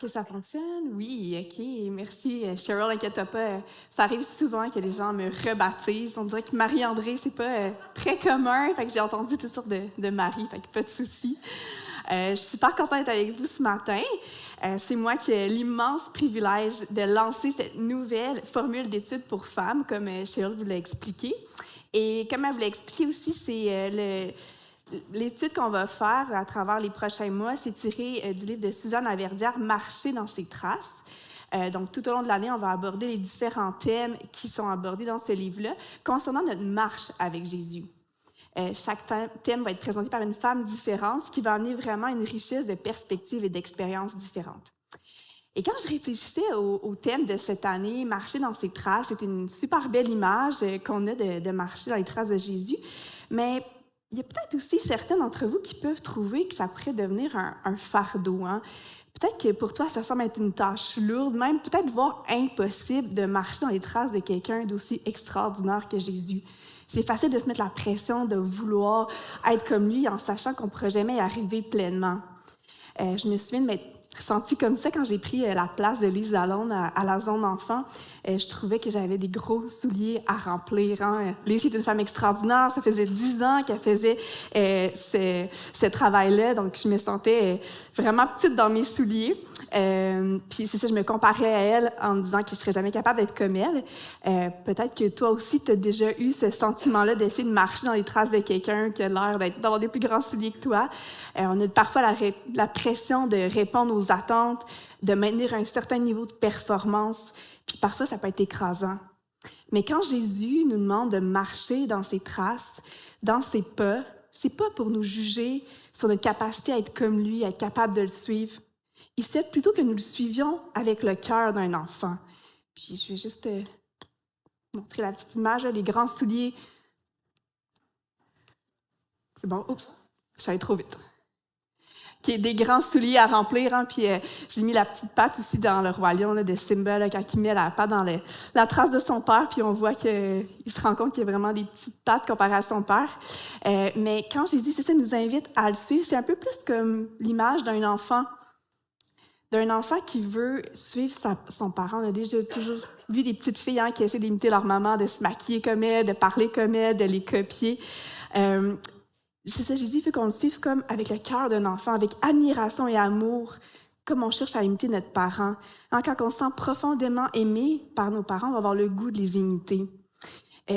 Que ça fonctionne? Oui, OK, merci. Cheryl, inquiète-toi pas. Ça arrive souvent que les gens me rebaptisent. On dirait que Marie-André, c'est pas très commun. Fait que j'ai entendu toutes sortes de Marie, fait que pas de souci. Je suis super contente d'être avec vous ce matin. C'est moi qui ai l'immense privilège de lancer cette nouvelle formule d'études pour femmes, comme Cheryl vous l'a expliqué. Et comme elle vous l'a expliqué aussi, c'est l'étude qu'on va faire à travers les prochains mois, c'est tiré du livre de Suzanne Laverdière, Marcher dans ses traces. Donc, tout au long de l'année, on va aborder les différents thèmes qui sont abordés dans ce livre-là concernant notre marche avec Jésus. Chaque thème va être présenté par une femme différente, ce qui va amener vraiment une richesse de perspectives et d'expériences différentes. Et quand je réfléchissais au thème de cette année, marcher dans ses traces, c'est une super belle image qu'on a de marcher dans les traces de Jésus, mais il y a peut-être aussi certains d'entre vous qui peuvent trouver que ça pourrait devenir un fardeau. Hein? Peut-être que pour toi, ça semble être une tâche lourde, même peut-être voire impossible de marcher dans les traces de quelqu'un d'aussi extraordinaire que Jésus. C'est facile de se mettre la pression de vouloir être comme lui en sachant qu'on ne pourra jamais y arriver pleinement. Je me souviens de m'être ressentie comme ça quand j'ai pris la place de Lise Lalonde à la zone enfant. Je trouvais que j'avais des gros souliers à remplir. Hein. Lise est une femme extraordinaire. Ça faisait 10 ans qu'elle faisait ce travail-là. Donc, je me sentais vraiment petite dans mes souliers. Puis c'est ça, je me comparais à elle en me disant que je ne serais jamais capable d'être comme elle. Peut-être que toi aussi, tu as déjà eu ce sentiment-là d'essayer de marcher dans les traces de quelqu'un qui a l'air d'avoir des plus grands souliers que toi. On a parfois la pression de répondre aux attentes, de maintenir un certain niveau de performance, puis parfois ça peut être écrasant. Mais quand Jésus nous demande de marcher dans ses traces, dans ses pas, c'est pas pour nous juger sur notre capacité à être comme lui, à être capable de le suivre. Il souhaite plutôt que nous le suivions avec le cœur d'un enfant. Puis je vais juste montrer la petite image, là, les grands souliers. C'est bon, oups, je suis allée trop vite. Qui est des grands souliers à remplir. Hein, puis j'ai mis la petite patte aussi dans le roi lion là, de Simba, là, quand il met la patte dans la trace de son père, puis on voit qu'il se rend compte qu'il y a vraiment des petites pattes comparées à son père. Mais quand Jésus, c'est ça, nous invite à le suivre, c'est un peu plus comme l'image d'un enfant qui veut suivre son parent. On a déjà toujours vu des petites filles hein, qui essaient d'imiter leur maman, de se maquiller comme elle, de parler comme elle, de les copier. C'est ça, Jésus veut qu'on le suive comme avec le cœur d'un enfant, avec admiration et amour, comme on cherche à imiter notre parent. Hein, quand on se sent profondément aimé par nos parents, on va avoir le goût de les imiter.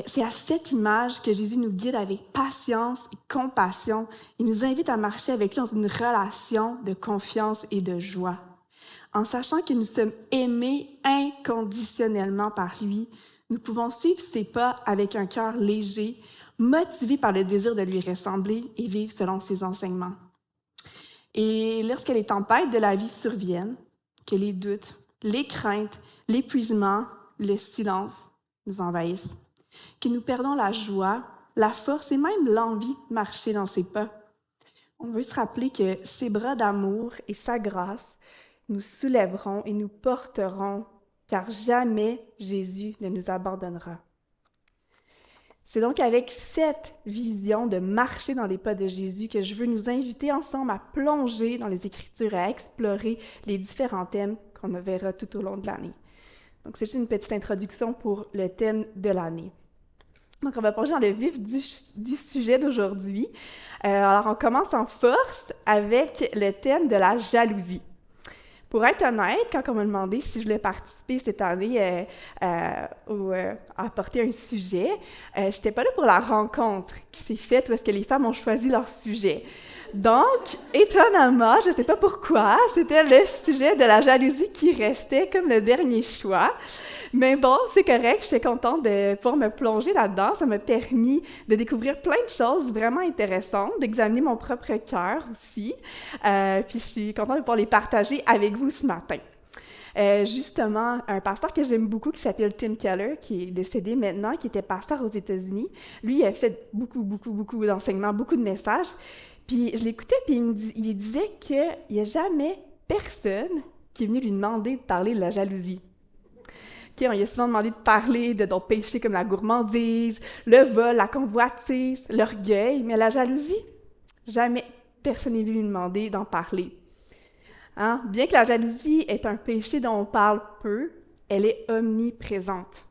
C'est à cette image que Jésus nous guide avec patience et compassion. Il nous invite à marcher avec lui dans une relation de confiance et de joie. En sachant que nous sommes aimés inconditionnellement par lui, nous pouvons suivre ses pas avec un cœur léger, motivé par le désir de lui ressembler et vivre selon ses enseignements. Et lorsque les tempêtes de la vie surviennent, que les doutes, les craintes, l'épuisement, le silence nous envahissent, que nous perdons la joie, la force et même l'envie de marcher dans ses pas, on veut se rappeler que ses bras d'amour et sa grâce nous soulèveront et nous porteront, car jamais Jésus ne nous abandonnera. C'est donc avec cette vision de marcher dans les pas de Jésus que je veux nous inviter ensemble à plonger dans les Écritures, à explorer les différents thèmes qu'on verra tout au long de l'année. Donc, c'est juste une petite introduction pour le thème de l'année. Donc, on va plonger dans le vif du sujet d'aujourd'hui. Alors, on commence en force avec le thème de la jalousie. Pour être honnête, quand on m'a demandé si je voulais participer cette année à apporter un sujet, je n'étais pas là pour la rencontre qui s'est faite où est-ce que les femmes ont choisi leur sujet. Donc, étonnamment, je ne sais pas pourquoi, c'était le sujet de la jalousie qui restait comme le dernier choix. Mais bon, c'est correct, j'étais contente de pouvoir me plonger là-dedans. Ça m'a permis de découvrir plein de choses vraiment intéressantes, d'examiner mon propre cœur aussi. Puis je suis contente de pouvoir les partager avec vous ce matin. Justement, un pasteur que j'aime beaucoup qui s'appelle Tim Keller, qui est décédé maintenant, qui était pasteur aux États-Unis, lui, il a fait beaucoup d'enseignements, beaucoup de messages. Puis je l'écoutais, puis il disait qu'il n'y a jamais personne qui est venu lui demander de parler de la jalousie. Okay, on lui a souvent demandé de parler de d'autres péchés comme la gourmandise, le vol, la convoitise, l'orgueil, mais la jalousie, jamais personne n'est venu lui demander d'en parler. Hein? Bien que la jalousie est un péché dont on parle peu, elle est omniprésente.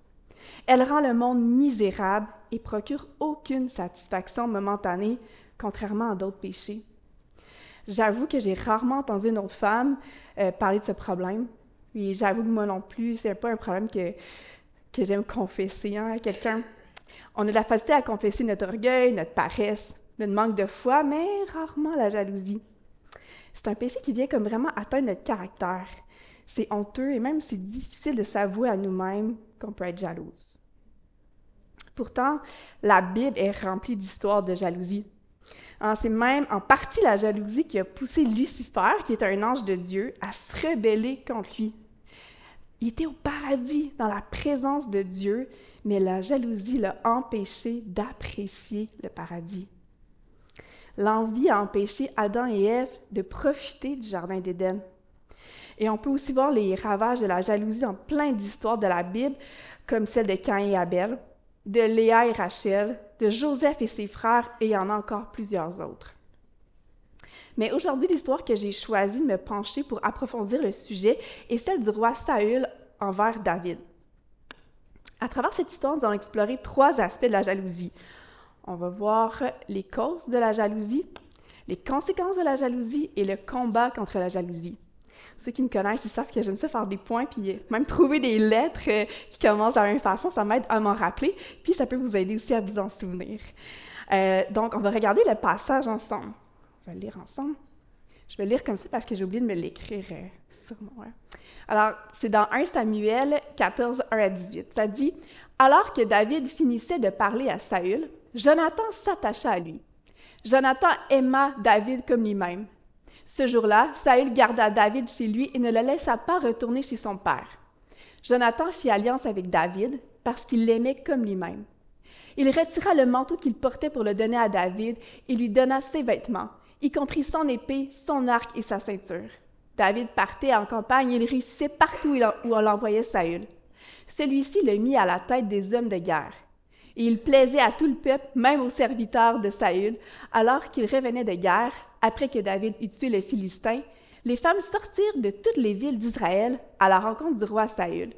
Elle rend le monde misérable et procure aucune satisfaction momentanée, contrairement à d'autres péchés. J'avoue que j'ai rarement entendu une autre femme parler de ce problème. Et j'avoue que moi non plus, c'est pas un problème que j'aime confesser à quelqu'un. On a de la facilité à confesser notre orgueil, notre paresse, notre manque de foi, mais rarement la jalousie. C'est un péché qui vient comme vraiment atteindre notre caractère. C'est honteux et même c'est difficile de s'avouer à nous-mêmes qu'on peut être jalouse. Pourtant, la Bible est remplie d'histoires de jalousie. C'est même en partie la jalousie qui a poussé Lucifer, qui est un ange de Dieu, à se rebeller contre lui. Il était au paradis, dans la présence de Dieu, mais la jalousie l'a empêché d'apprécier le paradis. L'envie a empêché Adam et Ève de profiter du jardin d'Éden. Et on peut aussi voir les ravages de la jalousie dans plein d'histoires de la Bible, comme celle de Caïn et Abel, de Léa et Rachel, de Joseph et ses frères, et il y en a encore plusieurs autres. Mais aujourd'hui, l'histoire que j'ai choisi de me pencher pour approfondir le sujet est celle du roi Saül envers David. À travers cette histoire, nous allons explorer 3 aspects de la jalousie. On va voir les causes de la jalousie, les conséquences de la jalousie et le combat contre la jalousie. Ceux qui me connaissent, ils savent que j'aime ça faire des points, puis même trouver des lettres qui commencent de la même façon, ça m'aide à m'en rappeler, puis ça peut vous aider aussi à vous en souvenir. Donc, on va regarder le passage ensemble. On va le lire ensemble. Je vais le lire comme ça parce que j'ai oublié de me l'écrire sur moi. Alors, c'est dans 1 Samuel 14, 1 à 18. Ça dit « Alors que David finissait de parler à Saül, Jonathan s'attacha à lui. Jonathan aima David comme lui-même. Ce jour-là, Saül garda David chez lui et ne le laissa pas retourner chez son père. Jonathan fit alliance avec David parce qu'il l'aimait comme lui-même. Il retira le manteau qu'il portait pour le donner à David et lui donna ses vêtements, y compris son épée, son arc et sa ceinture. David partait en campagne et il réussissait partout où on l'envoyait Saül. Celui-ci le mit à la tête des hommes de guerre. Et il plaisait à tout le peuple, même aux serviteurs de Saül, alors qu'il revenait de guerre, après que David eut tué les Philistins, les femmes sortirent de toutes les villes d'Israël à la rencontre du roi Saül.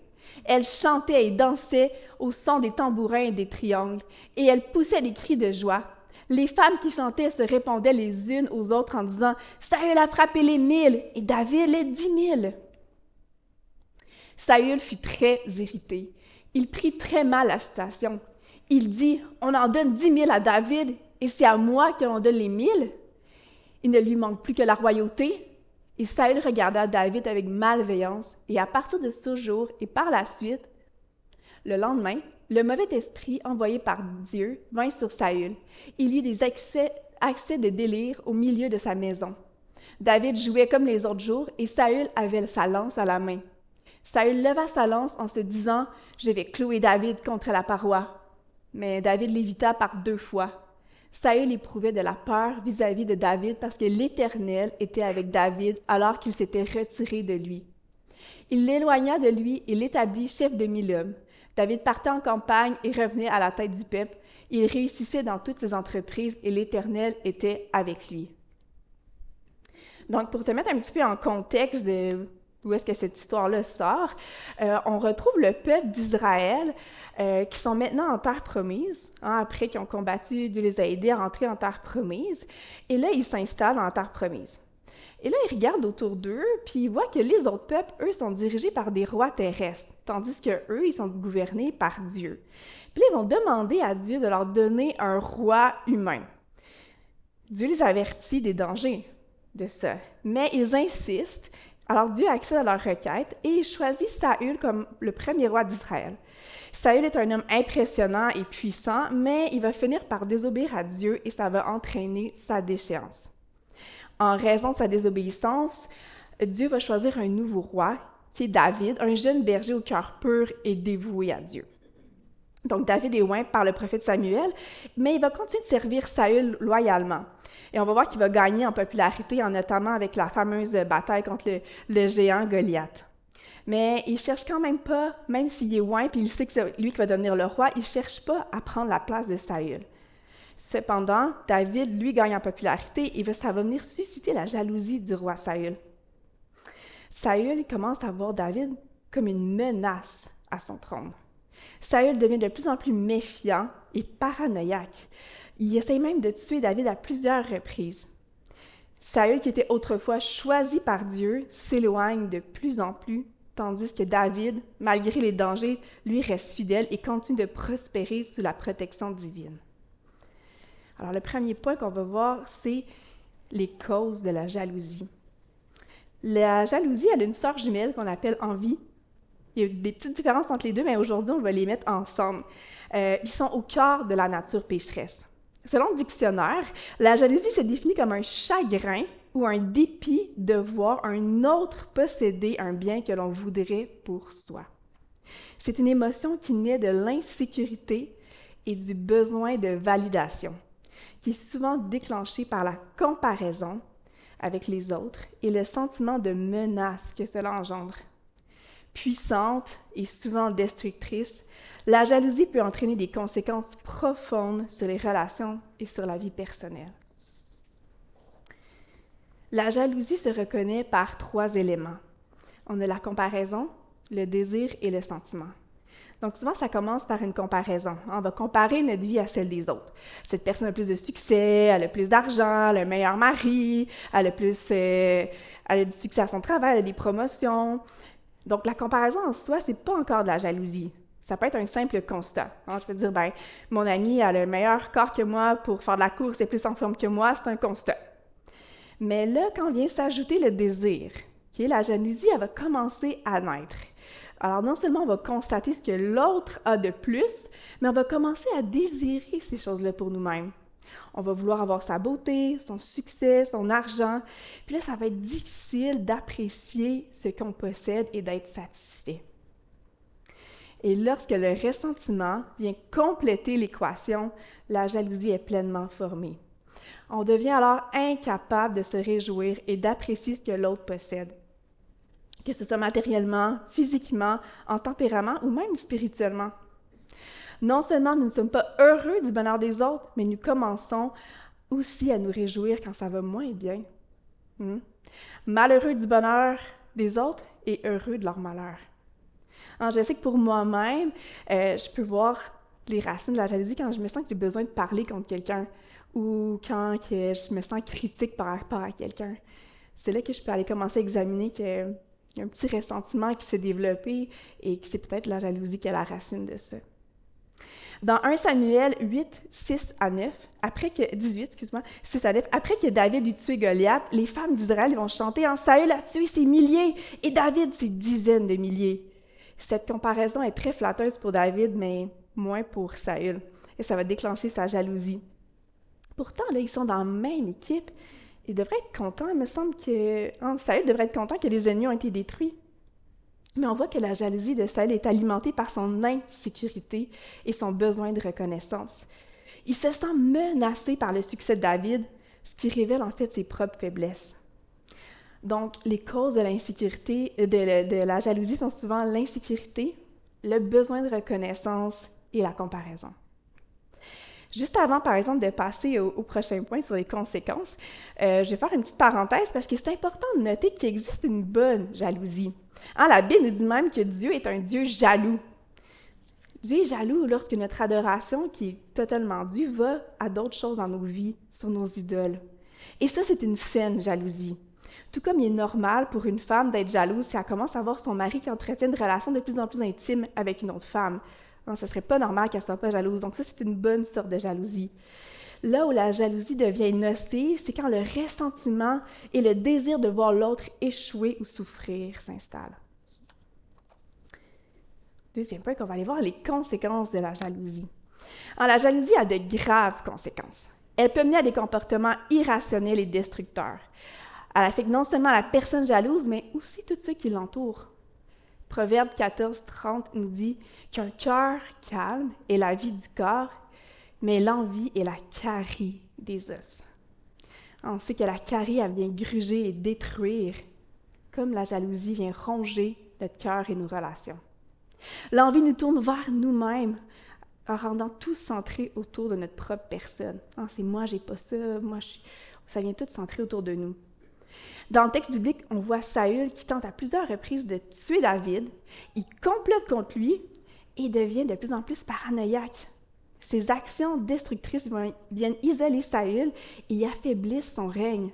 Elles chantaient et dansaient au son des tambourins et des triangles, et elles poussaient des cris de joie. Les femmes qui chantaient se répondaient les unes aux autres en disant « Saül a frappé les 1000 et David les 10 000 ». Saül fut très irrité. Il prit très mal la situation. Il dit « On en donne 10 000 à David et c'est à moi que l'on donne les 1000 ». Il ne lui manque plus que la royauté. Et Saül regarda David avec malveillance, et à partir de ce jour et par la suite, le lendemain, le mauvais esprit envoyé par Dieu vint sur Saül. Il eut des accès de délire au milieu de sa maison. David jouait comme les autres jours, et Saül avait sa lance à la main. Saül leva sa lance en se disant « Je vais clouer David contre la paroi ». Mais David l'évita par 2 fois. Saül éprouvait de la peur vis-à-vis de David parce que l'Éternel était avec David alors qu'il s'était retiré de lui. Il l'éloigna de lui et l'établit chef de 1000 hommes. David partait en campagne et revenait à la tête du peuple. Il réussissait dans toutes ses entreprises et l'Éternel était avec lui. Donc, pour te mettre un petit peu en contexte de d'où est-ce que cette histoire-là sort, on retrouve le peuple d'Israël qui sont maintenant en terre promise, après qu'ils ont combattu, Dieu les a aidés à rentrer en terre promise, et là, ils s'installent en terre promise. Et là, ils regardent autour d'eux, puis ils voient que les autres peuples, eux, sont dirigés par des rois terrestres, tandis qu'eux, ils sont gouvernés par Dieu. Puis là, ils vont demander à Dieu de leur donner un roi humain. Dieu les avertit des dangers de ça, mais ils insistent. Alors Dieu accède à leur requête et il choisit Saül comme le premier roi d'Israël. Saül est un homme impressionnant et puissant, mais il va finir par désobéir à Dieu et ça va entraîner sa déchéance. En raison de sa désobéissance, Dieu va choisir un nouveau roi, qui est David, un jeune berger au cœur pur et dévoué à Dieu. Donc David est oint par le prophète Samuel, mais il va continuer de servir Saül loyalement. Et on va voir qu'il va gagner en popularité, notamment avec la fameuse bataille contre le géant Goliath. Mais il ne cherche quand même pas, même s'il est oint, puis il sait que c'est lui qui va devenir le roi, il ne cherche pas à prendre la place de Saül. Cependant, David, lui, gagne en popularité et ça va venir susciter la jalousie du roi Saül. Saül commence à voir David comme une menace à son trône. Saül devient de plus en plus méfiant et paranoïaque. Il essaie même de tuer David à plusieurs reprises. Saül, qui était autrefois choisi par Dieu, s'éloigne de plus en plus, tandis que David, malgré les dangers, lui reste fidèle et continue de prospérer sous la protection divine. Alors, le premier point qu'on va voir, c'est les causes de la jalousie. La jalousie, elle a une sœur jumelle qu'on appelle envie. Il y a des petites différences entre les deux, mais aujourd'hui, on va les mettre ensemble. Ils sont au cœur de la nature pécheresse. Selon le dictionnaire, la jalousie se définit comme un chagrin ou un dépit de voir un autre posséder un bien que l'on voudrait pour soi. C'est une émotion qui naît de l'insécurité et du besoin de validation, qui est souvent déclenchée par la comparaison avec les autres et le sentiment de menace que cela engendre. Puissante et souvent destructrice, la jalousie peut entraîner des conséquences profondes sur les relations et sur la vie personnelle. La jalousie se reconnaît par 3 éléments. On a la comparaison, le désir et le sentiment. Donc souvent, ça commence par une comparaison. On va comparer notre vie à celle des autres. Cette personne a plus de succès, elle a plus d'argent, elle a un meilleur mari, elle a du succès à son travail, elle a des promotions. Donc, la comparaison en soi, c'est pas encore de la jalousie. Ça peut être un simple constat. Je peux dire, mon ami a le meilleur corps que moi pour faire de la course, est plus en forme que moi, c'est un constat. Mais là, quand vient s'ajouter le désir, la jalousie, elle va commencer à naître. Alors, non seulement on va constater ce que l'autre a de plus, mais on va commencer à désirer ces choses-là pour nous-mêmes. On va vouloir avoir sa beauté, son succès, son argent. Puis là, ça va être difficile d'apprécier ce qu'on possède et d'être satisfait. Et lorsque le ressentiment vient compléter l'équation, la jalousie est pleinement formée. On devient alors incapable de se réjouir et d'apprécier ce que l'autre possède, que ce soit matériellement, physiquement, en tempérament ou même spirituellement. Non seulement nous ne sommes pas heureux du bonheur des autres, mais nous commençons aussi à nous réjouir quand ça va moins bien. Malheureux du bonheur des autres et heureux de leur malheur. Alors, je sais que pour moi-même, je peux voir les racines de la jalousie quand je me sens que j'ai besoin de parler contre quelqu'un ou quand je me sens critique par rapport à quelqu'un. C'est là que je peux aller commencer à examiner qu'il y a un petit ressentiment qui s'est développé et que c'est peut-être la jalousie qui est la racine de ça. Dans 1 Samuel 8, 6 à 9, 6 à 9, après que David eut tué Goliath, les femmes d'Israël vont chanter « En Saül a tué ses milliers et David ses dizaines de milliers ». Cette comparaison est très flatteuse pour David, mais moins pour Saül, et ça va déclencher sa jalousie. Pourtant, là, ils sont dans la même équipe. Ils devraient être contents. Il me semble que Saül devrait être content que les ennemis ont été détruits. Mais on voit que la jalousie de Saül est alimentée par son insécurité et son besoin de reconnaissance. Il se sent menacé par le succès de David, ce qui révèle en fait ses propres faiblesses. Donc, les causes de l'insécurité, de la jalousie sont souvent l'insécurité, le besoin de reconnaissance et la comparaison. Juste avant, par exemple, de passer au prochain point sur les conséquences, je vais faire une petite parenthèse parce que c'est important de noter qu'il existe une bonne jalousie. La Bible nous dit même que Dieu est un Dieu jaloux. Dieu est jaloux lorsque notre adoration, qui est totalement due, va à d'autres choses dans nos vies, sur nos idoles. Et ça, c'est une saine jalousie. Tout comme il est normal pour une femme d'être jalouse si elle commence à voir son mari qui entretient une relation de plus en plus intime avec une autre femme. Ce ne serait pas normal qu'elle ne soit pas jalouse. Donc ça, c'est une bonne sorte de jalousie. Là où la jalousie devient nocive, c'est quand le ressentiment et le désir de voir l'autre échouer ou souffrir s'installent. Deuxième point qu'on va aller voir, les conséquences de la jalousie. La jalousie a de graves conséquences. Elle peut mener à des comportements irrationnels et destructeurs. Elle affecte non seulement la personne jalouse, mais aussi tous ceux qui l'entourent. Proverbe 14, 30 nous dit qu'un cœur calme est la vie du corps, mais l'envie est la carie des os. On sait que la carie, elle vient gruger et détruire, comme la jalousie vient ronger notre cœur et nos relations. L'envie nous tourne vers nous-mêmes, en rendant tout centré autour de notre propre personne. C'est moi, j'ai pas ça, ça vient tout centrer autour de nous. Dans le texte biblique, on voit Saül qui tente à plusieurs reprises de tuer David. Il complote contre lui et devient de plus en plus paranoïaque. Ses actions destructrices viennent isoler Saül et y affaiblissent son règne.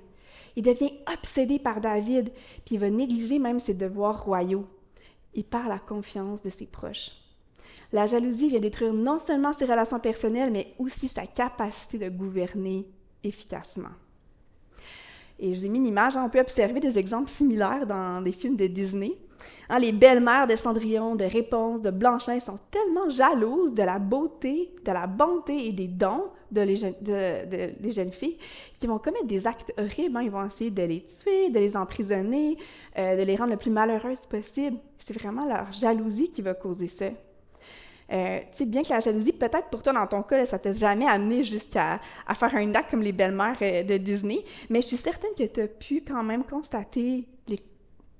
Il devient obsédé par David, puis il va négliger même ses devoirs royaux. Il perd la confiance de ses proches. La jalousie vient détruire non seulement ses relations personnelles, mais aussi sa capacité de gouverner efficacement. Et je vous ai mis une image, on peut observer des exemples similaires dans des films de Disney. Les belles-mères de Cendrillon, de Réponse, de Blanche-Neige sont tellement jalouses de la beauté, de la bonté et des dons les jeunes filles qui vont commettre des actes horribles. Ils vont essayer de les tuer, de les emprisonner, de les rendre le plus malheureuses possible. C'est vraiment leur jalousie qui va causer ça. Bien que la jalousie, peut-être pour toi, dans ton cas, là, ça t'a jamais amené jusqu'à faire un acte comme les belles-mères de Disney, mais je suis certaine que tu as pu quand même constater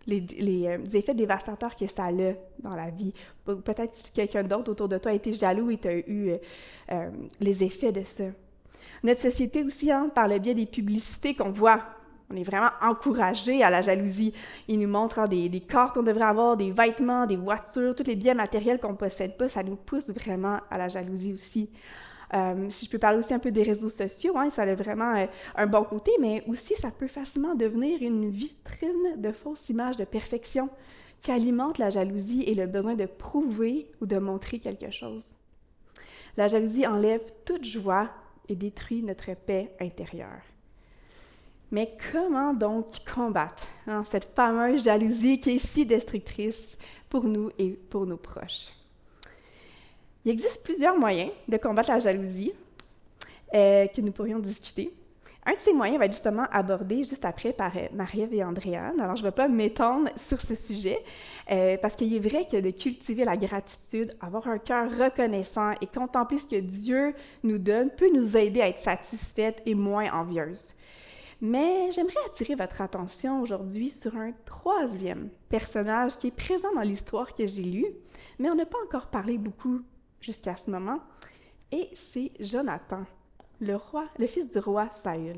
les effets dévastateurs que ça a dans la vie. Peut-être que quelqu'un d'autre autour de toi a été jaloux et tu as eu les effets de ça. Notre société aussi, par le biais des publicités qu'on voit, on est vraiment encouragé à la jalousie. Ils nous montrent des corps qu'on devrait avoir, des vêtements, des voitures, tous les biens matériels qu'on ne possède pas, ça nous pousse vraiment à la jalousie aussi. Si je peux parler aussi un peu des réseaux sociaux, ça a vraiment un bon côté, mais aussi ça peut facilement devenir une vitrine de fausses images de perfection qui alimente la jalousie et le besoin de prouver ou de montrer quelque chose. La jalousie enlève toute joie et détruit notre paix intérieure. Mais comment donc combattre cette fameuse jalousie qui est si destructrice pour nous et pour nos proches? Il existe plusieurs moyens de combattre la jalousie que nous pourrions discuter. Un de ces moyens va être justement abordé juste après par Marie-Ève et Andréane. Alors, je ne vais pas m'étendre sur ce sujet parce qu'il est vrai que de cultiver la gratitude, avoir un cœur reconnaissant et contempler ce que Dieu nous donne peut nous aider à être satisfaites et moins envieuses. Mais j'aimerais attirer votre attention aujourd'hui sur un troisième personnage qui est présent dans l'histoire que j'ai lue, mais on n'a pas encore parlé beaucoup jusqu'à ce moment, et c'est Jonathan, le fils du roi Saül.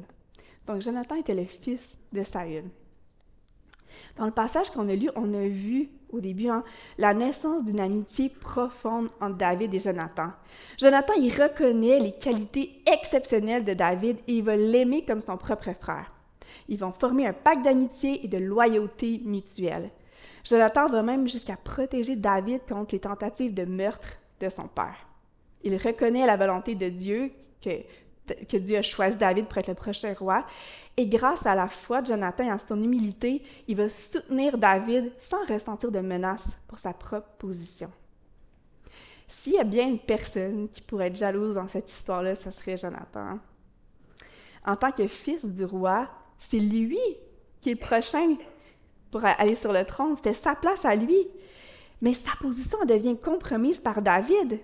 Donc, Jonathan était le fils de Saül. Dans le passage qu'on a lu, on a vu au début la naissance d'une amitié profonde entre David et Jonathan. Jonathan, il reconnaît les qualités exceptionnelles de David et il va l'aimer comme son propre frère. Ils vont former un pacte d'amitié et de loyauté mutuelle. Jonathan va même jusqu'à protéger David contre les tentatives de meurtre de son père. Il reconnaît la volonté de Dieu, que Dieu a choisi David pour être le prochain roi, et grâce à la foi de Jonathan et à son humilité, il va soutenir David sans ressentir de menace pour sa propre position. S'il y a bien une personne qui pourrait être jalouse dans cette histoire-là, ce serait Jonathan. En tant que fils du roi, c'est lui qui est le prochain pour aller sur le trône. C'était sa place à lui. Mais sa position devient compromise par David.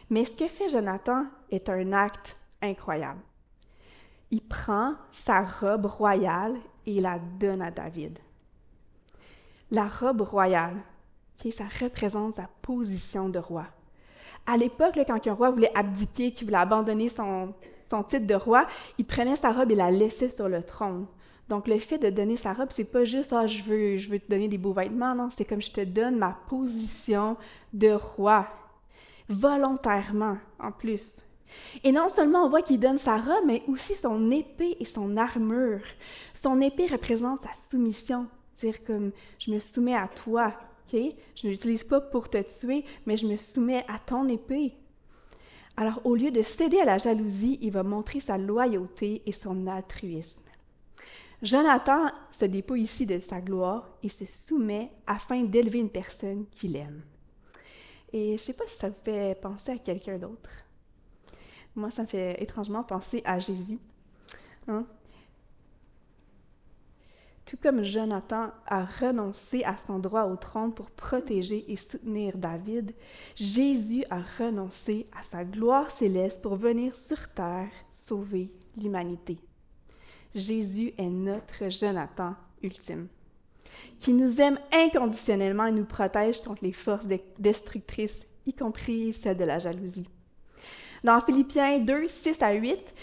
Mais ce que fait Jonathan est un acte incroyable. Il prend sa robe royale et la donne à David. La robe royale, ça représente sa position de roi. À l'époque, quand un roi voulait abdiquer, qu'il voulait abandonner son titre de roi, il prenait sa robe et la laissait sur le trône. Donc, le fait de donner sa robe, c'est pas juste « je veux te donner des beaux vêtements », non, c'est comme « je te donne ma position de roi », volontairement en plus. Et non seulement on voit qu'il donne sa robe, mais aussi son épée et son armure. Son épée représente sa soumission, dire comme « je me soumets à toi ». Okay? Je ne l'utilise pas pour te tuer, mais je me soumets à ton épée. Alors, au lieu de céder à la jalousie, il va montrer sa loyauté et son altruisme. Jonathan se dépouille ici de sa gloire et se soumet afin d'élever une personne qu'il aime. Et je ne sais pas si ça vous fait penser à quelqu'un d'autre. Moi, ça me fait étrangement penser à Jésus. Tout comme Jonathan a renoncé à son droit au trône pour protéger et soutenir David, Jésus a renoncé à sa gloire céleste pour venir sur terre sauver l'humanité. Jésus est notre Jonathan ultime, qui nous aime inconditionnellement et nous protège contre les forces destructrices, y compris celles de la jalousie. Dans Philippiens 2, 6 à 8,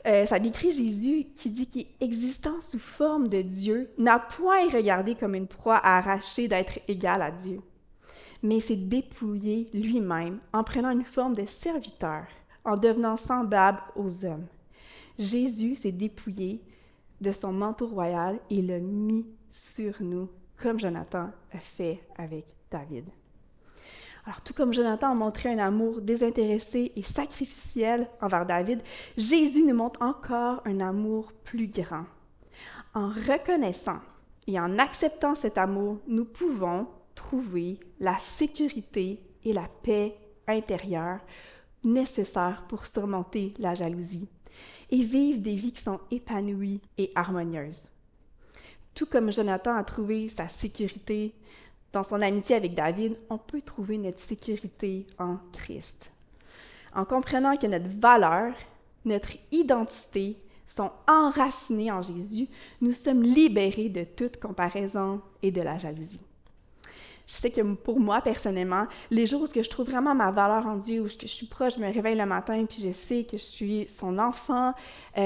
Ça décrit Jésus qui dit qu'il existant sous forme de Dieu, n'a point regardé comme une proie à arracher d'être égal à Dieu, mais s'est dépouillé lui-même en prenant une forme de serviteur, en devenant semblable aux hommes. Jésus s'est dépouillé de son manteau royal et l'a mis sur nous, comme Jonathan a fait avec David. Alors, tout comme Jonathan a montré un amour désintéressé et sacrificiel envers David, Jésus nous montre encore un amour plus grand. En reconnaissant et en acceptant cet amour, nous pouvons trouver la sécurité et la paix intérieure nécessaires pour surmonter la jalousie et vivre des vies qui sont épanouies et harmonieuses. Tout comme Jonathan a trouvé sa sécurité dans son amitié avec David, on peut trouver notre sécurité en Christ. En comprenant que notre valeur, notre identité sont enracinées en Jésus, nous sommes libérés de toute comparaison et de la jalousie. Je sais que pour moi, personnellement, les jours où je trouve vraiment ma valeur en Dieu, où je suis proche, je me réveille le matin, puis je sais que je suis son enfant, que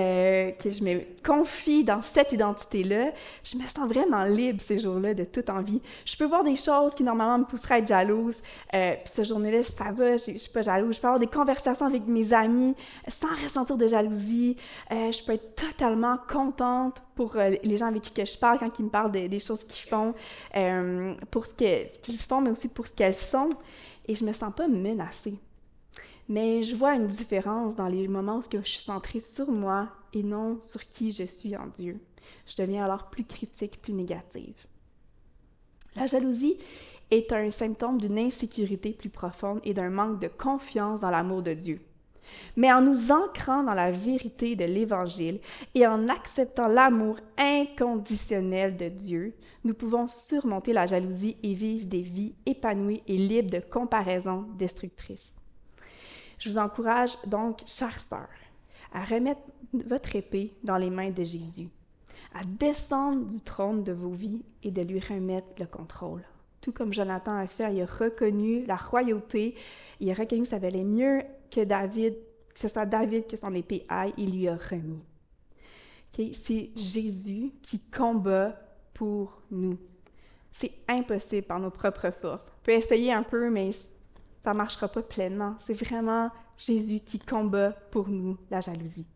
je me confie dans cette identité-là, je me sens vraiment libre ces jours-là de toute envie. Je peux voir des choses qui normalement me pousseraient à être jalouse, puis ce jour-là, ça va, je suis pas jalouse. Je peux avoir des conversations avec mes amis sans ressentir de jalousie. Je peux être totalement contente pour les gens avec qui je parle, quand ils me parlent des choses qu'ils font, pour ce qu'ils font, mais aussi pour ce qu'elles sont, et je me sens pas menacée. Mais je vois une différence dans les moments où je suis centrée sur moi et non sur qui je suis en Dieu. Je deviens alors plus critique, plus négative. La jalousie est un symptôme d'une insécurité plus profonde et d'un manque de confiance dans l'amour de Dieu. Mais en nous ancrant dans la vérité de l'Évangile et en acceptant l'amour inconditionnel de Dieu, nous pouvons surmonter la jalousie et vivre des vies épanouies et libres de comparaisons destructrices. Je vous encourage donc, chères sœurs, à remettre votre épée dans les mains de Jésus, à descendre du trône de vos vies et de lui remettre le contrôle. Tout comme Jonathan a fait, il a reconnu la royauté, il a reconnu que ça valait mieux que ce soit David que son épée aille, il lui a remis. Okay? C'est Jésus qui combat pour nous. C'est impossible par nos propres forces. On peut essayer un peu, mais ça ne marchera pas pleinement. C'est vraiment Jésus qui combat pour nous la jalousie.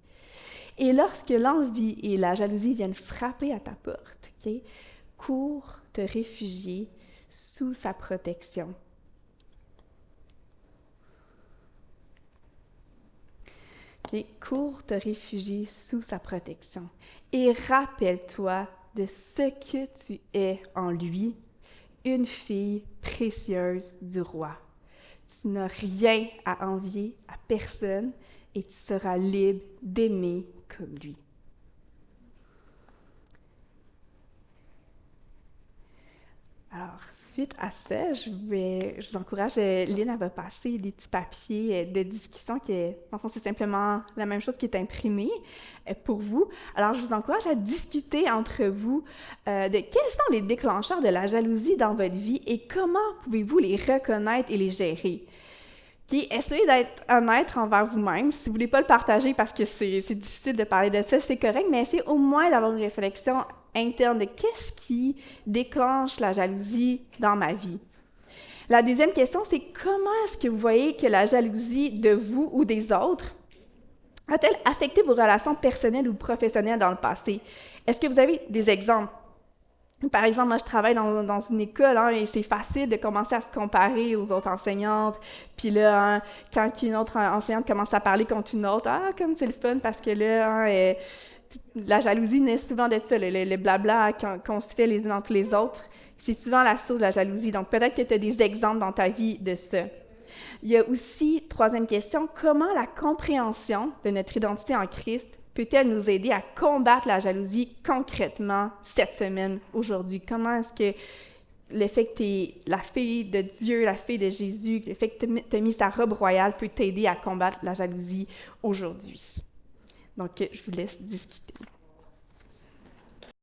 Et lorsque l'envie et la jalousie viennent frapper à ta porte, okay, cours te réfugier sous sa protection. Okay, cours te réfugier sous sa protection. Et rappelle-toi de ce que tu es en lui, une fille précieuse du roi. Tu n'as rien à envier à personne et tu seras libre d'aimer comme lui. Alors, suite à ça, je vous encourage, Lynn, elle va passer des petits papiers de discussion qui est, en fond, c'est simplement la même chose qui est imprimée pour vous. Alors, je vous encourage à discuter entre vous de quels sont les déclencheurs de la jalousie dans votre vie et comment pouvez-vous les reconnaître et les gérer. Okay, essayez d'être honnête envers vous-même. Si vous ne voulez pas le partager parce que c'est difficile de parler de ça, c'est correct, mais essayez au moins d'avoir une réflexion interne de qu'est-ce qui déclenche la jalousie dans ma vie. La deuxième question, c'est comment est-ce que vous voyez que la jalousie de vous ou des autres a-t-elle affecté vos relations personnelles ou professionnelles dans le passé? Est-ce que vous avez des exemples? Par exemple, moi, je travaille dans une école et c'est facile de commencer à se comparer aux autres enseignantes. Puis là, quand une autre enseignante commence à parler contre une autre, comme c'est le fun parce que là, la jalousie naît souvent de ça, le blabla qu'on se fait les uns entre les autres. C'est souvent la source de la jalousie. Donc, peut-être que tu as des exemples dans ta vie de ça. Il y a aussi, troisième question, comment la compréhension de notre identité en Christ peut-elle nous aider à combattre la jalousie concrètement cette semaine, aujourd'hui? Comment est-ce que le fait que tu es la fille de Dieu, la fille de Jésus, le fait que tu as mis sa robe royale peut t'aider à combattre la jalousie aujourd'hui? Donc, je vous laisse discuter.